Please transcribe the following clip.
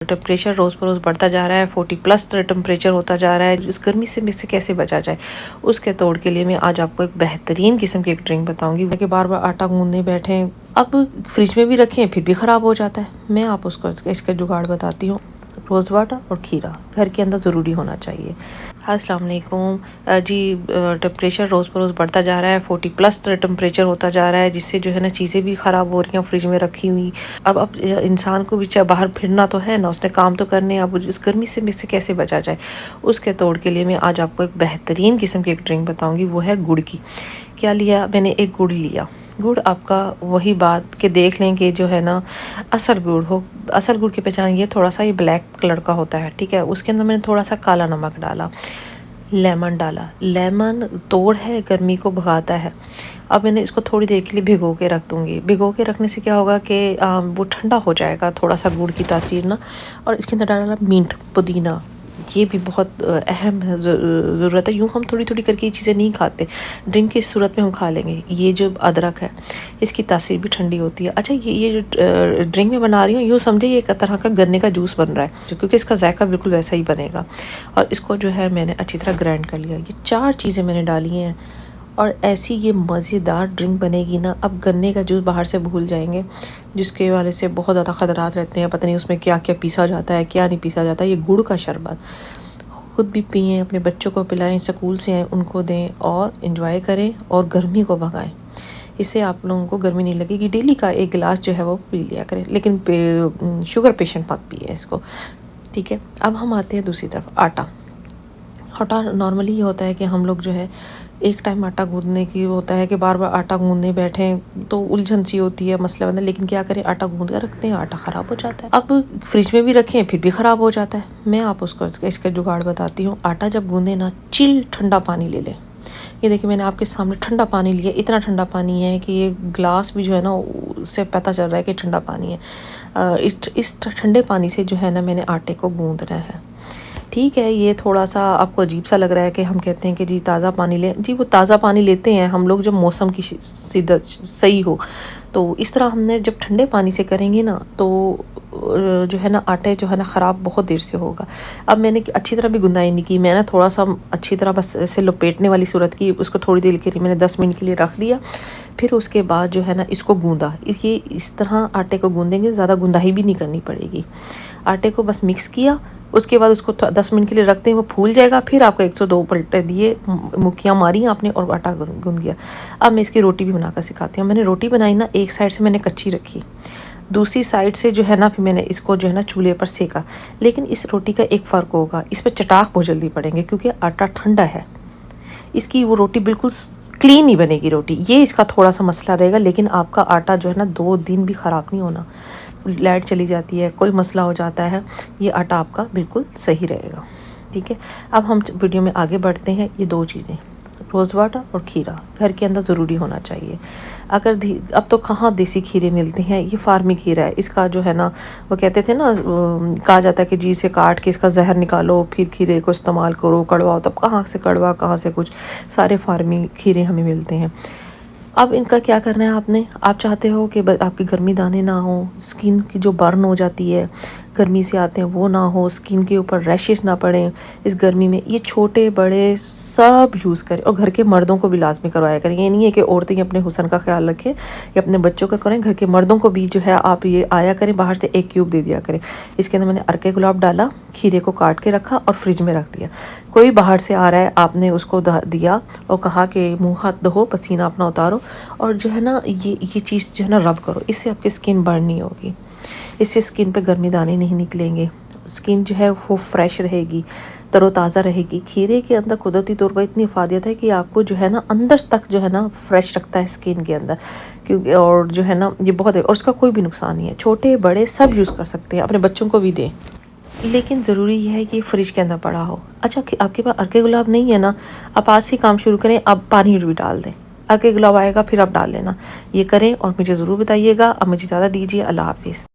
Temperature रोज़ बरोज़ बढ़ता जा रहा है, 40+ टेम्परेचर होता जा रहा है। इस गर्मी से कैसे बचा जाए, उसके तोड़ के लिए मैं आज आपको एक बेहतरीन किस्म की एक ड्रिंक बताऊंगी कि बार बार आटा गूंदने बैठे, अब फ्रिज में भी रखें फिर भी ख़राब हो जाता है। मैं आप उसको इसका जुगाड़ बताती हूँ। रोज़ वाटर और खीरा घर के अंदर ज़रूरी होना चाहिए। अस्सलाम वालेकुम जी। टेम्परेचर रोज़ बरोज़ बढ़ता जा रहा है, 40+ टेम्परेचर होता जा रहा है, जिससे जो है ना चीज़ें भी ख़राब हो रही हैं फ्रिज में रखी हुई। अब इंसान को भी चाहे बाहर फिरना तो है ना, उसने काम तो करने। अब इस गर्मी से कैसे बचा जाए, उसके तोड़ के लिए मैं आज आपको एक बेहतरीन किस्म की एक ड्रिंक बताऊँगी। वो है गुड़ की। क्या लिया मैंने, एक गुड़ लिया। गुड़ आपका वही बात कि देख लें कि जो है ना असल गुड़ हो। असल गुड़ की पहचान ये थोड़ा सा ये ब्लैक कलर का होता है, ठीक है। उसके अंदर मैंने थोड़ा सा काला नमक डाला, लेमन डाला। लेमन तोड़ है, गर्मी को भगाता है। अब मैंने इसको थोड़ी देर के लिए भिगो के रख दूँगी। भिगो के रखने से क्या होगा कि वो ठंडा हो जाएगा थोड़ा सा गुड़ की तासीर ना। और इसके अंदर डाला मिंट, पुदीना। ये भी बहुत अहम ज़रूरत है। यूँ हम थोड़ी थोड़ी करके ये चीज़ें नहीं खाते, ड्रिंक की सूरत में हम खा लेंगे। ये जो अदरक है इसकी तासीर भी ठंडी होती है। अच्छा, ये जो ड्रिंक में बना रही हूँ, यूँ समझे ये एक तरह का गन्ने का जूस बन रहा है, क्योंकि इसका जायका बिल्कुल वैसा ही बनेगा। और इसको जो है मैंने अच्छी तरह ग्राइंड कर लिया। ये 4 चीज़ें मैंने डाली हैं और ऐसी ये मज़ेदार ड्रिंक बनेगी ना। अब गन्ने का जूस बाहर से भूल जाएंगे, जिसके वाले से बहुत ज़्यादा ख़तरात रहते हैं, पता नहीं उसमें क्या क्या पीसा जाता है क्या नहीं पीसा जाता है। ये गुड़ का शरबत खुद भी पिएं, अपने बच्चों को पिलाएं, स्कूल से आएँ उनको दें और इन्जॉय करें और गर्मी को भगाएं। इससे आप लोगों को गर्मी नहीं लगेगी। डेली का एक गिलास जो है वो पी लिया करें, लेकिन शुगर पेशेंट मत पिए इसको, ठीक है। अब हम आते हैं दूसरी तरफ। आटा नॉर्मली ये होता है कि हम लोग जो है एक टाइम आटा गूंदने की होता है कि बार बार आटा गूंदने बैठें तो उलझन सी होती है, मसला बंदा। लेकिन क्या करें, आटा गूंद कर रखते हैं, आटा ख़राब हो जाता है। अब फ्रिज में भी रखें फिर भी ख़राब हो जाता है। मैं आप उसको इसका जुगाड़ बताती हूँ। आटा जब गूंदे ना, चिल ठंडा पानी ले लें। ये देखिए मैंने आपके सामने ठंडा पानी लिया। इतना ठंडा पानी है कि ये ग्लास भी जो है ना उससे पता चल रहा है कि ठंडा पानी है। इस ठंडे पानी से जो है ना मैंने आटे को गूंदना है, ठीक है। ये थोड़ा सा आपको अजीब सा लग रहा है कि हम कहते हैं कि जी ताज़ा पानी लें। जी वो ताज़ा पानी लेते हैं हम लोग जब मौसम की सीधा सही हो। तो इस तरह हमने जब ठंडे पानी से करेंगे ना तो जो है ना आटे जो है ना ख़राब बहुत देर से होगा। अब मैंने अच्छी तरह भी गुंदाई नहीं की, मैंने थोड़ा सा अच्छी तरह बस ऐसे लपेटने वाली सूरत की। उसको थोड़ी देर के लिए मैंने 10 मिनट के लिए रख दिया। फिर उसके बाद जो है ना इसको गूंदा। ये इस तरह आटे को गूंदेंगे, ज़्यादा गुंदाई भी नहीं करनी पड़ेगी। आटे को बस मिक्स किया, उसके बाद उसको 10 मिनट के लिए रखते हैं, वो फूल जाएगा। फिर आपको 102 पलटे दिए, मुक्कियाँ मारी आपने और आटा गूंद गया। अब मैं इसकी रोटी भी बनाकर सिखाती हूँ। मैंने रोटी बनाई ना, एक साइड से मैंने कच्ची रखी, दूसरी साइड से जो है ना फिर मैंने इसको जो है ना चूल्हे पर सेका। लेकिन इस रोटी का एक फ़र्क होगा, इस पर चटाक बहुत जल्दी पड़ेंगे क्योंकि आटा ठंडा है। इसकी वो रोटी बिल्कुल क्लीन नहीं बनेगी रोटी, ये इसका थोड़ा सा मसला रहेगा। लेकिन आपका आटा जो है ना 2 दिन भी ख़राब नहीं होना। लाइट चली जाती है, कोई मसला हो जाता है, ये आटा आपका बिल्कुल सही रहेगा, ठीक है। अब हम वीडियो में आगे बढ़ते हैं। ये 2 चीज़ें, रोज़ वाटर और खीरा घर के अंदर ज़रूरी होना चाहिए। अब तो कहाँ देसी खीरे मिलते हैं, ये फार्मी खीरा है। इसका जो है ना वो कहते थे ना, कहा जाता है कि जी इसे काट के इसका जहर निकालो फिर खीरे को इस्तेमाल करो, कड़वाओ। तब कहाँ से कड़वा, कहाँ से कुछ, सारे फार्मी खीरे हमें मिलते हैं। अब इनका क्या करना है आपने, आप चाहते हो कि आपकी गर्मी दाने ना हो, स्किन की जो बर्न हो जाती है गर्मी से आते हैं वो ना हो, स्किन के ऊपर रैशेस ना पड़े इस गर्मी में। ये छोटे बड़े सब यूज़ करें और घर के मर्दों को भी लाजमी करवाया करें। ये नहीं है कि औरतें ही अपने हुस्न का ख्याल रखें या अपने बच्चों का करें, घर के मर्दों को भी जो है आप ये आया करें, बाहर से 1 क्यूब दे दिया करें। इसके अंदर मैंने अरके गुलाब डाला, खीरे को काट के रखा और फ्रिज में रख दिया। कोई बाहर से आ रहा है, आपने उसको दिया और कहा कि मुँह हाथ धो, पसीना अपना उतारो और जो है ना ये चीज़ जो है ना रब करो। इससे आपकी स्किन बर्न नहीं होगी, इससे स्किन पे गर्मी दाने नहीं निकलेंगे, स्किन जो है वो फ्रेश रहेगी, तरोताज़ा रहेगी। खीरे के अंदर कुदरती तौर पर इतनी इफादियत है कि आपको जो है ना अंदर तक जो है ना फ्रेश रखता है स्किन के अंदर, क्योंकि और जो है ना ये बहुत है और उसका कोई भी नुकसान नहीं है। छोटे बड़े सब यूज़ कर सकते हैं, अपने बच्चों को भी दें। लेकिन ज़रूरी यह है कि फ्रिज के अंदर पड़ा हो। अच्छा, आपके पास अर्के गुलाब नहीं है ना, आप आज से काम शुरू करें, अब पानी भी डाल दें, अर्के गुलाब आएगा फिर आप डाल लेना। ये करें और मुझे ज़रूर बताइएगा। अब मुझे ज़्यादा दीजिए। अल्लाह हाफिज़।